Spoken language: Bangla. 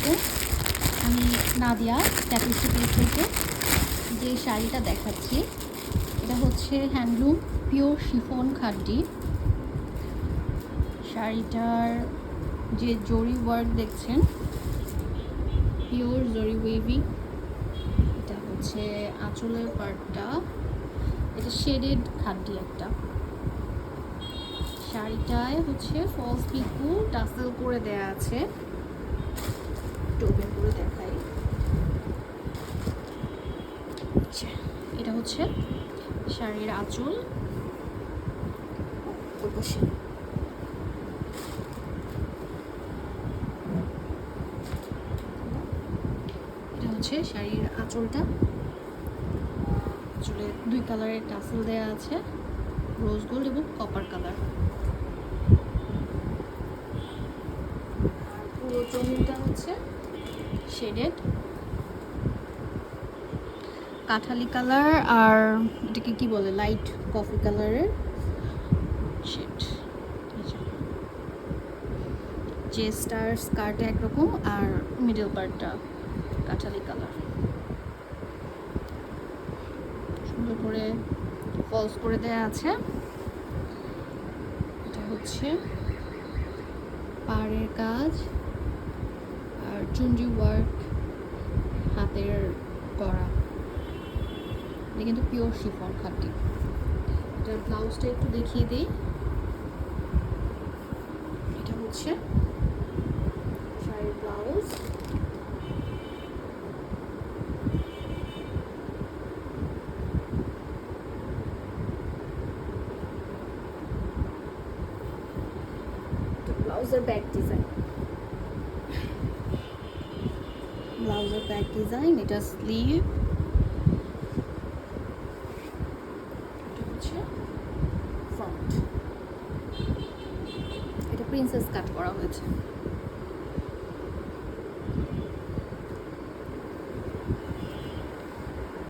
আলাইকুম। আমি নাদিয়া ট্যাপিস্ট্রি থেকে যে শাড়িটা দেখাচ্ছি এটা হচ্ছে হ্যান্ডলুম পিওর শিফন খাড্ডি। শাড়িটার যে জরি ওয়ার্ক দেখছেন পিওর জরি ওয়েভিং। এটা হচ্ছে আঁচলের পার্টটা, এটা শেডেড খাড্ডি একটা। শাড়িটায় হচ্ছে ফলস পিকু টাসেল করে দেয়া আছে। ওপেন করে দেখাই। এটা হচ্ছে শাড়ির আঁচল। এটা হচ্ছে শাড়ির আঁচলটা। আঁচলে 2 কালারের টাসেল দেয়া আছে, রোজ গোল্ড এবং কপার কালার। পুরো জমিটা হচ্ছে শেডেড কাঠালি কালার, আর এটাকে কি বলে লাইট কফি কালারের শেড। চেস্টার স্কার্ট একরকম আর মিডল পার্টটা কাঠালি কালার। সুন্দর করে ফলস করে দেয়া আছে। এটা হচ্ছে পাড়ের কাজ আর চুনরি ওয়ার্ক হাতের করা। এটা কিন্তু পিওর শিফন খাড্ডি। এটার ব্লাউজটা একটু দেখিয়ে দিই। এটা হচ্ছে শাড়ির ব্লাউজ। ব্লাউজের ব্যাক ডিজাইন, এটা স্লিভ। এটা হচ্ছে ফ্রন্ট, এটা প্রিন্সেস কাট করা হয়েছে।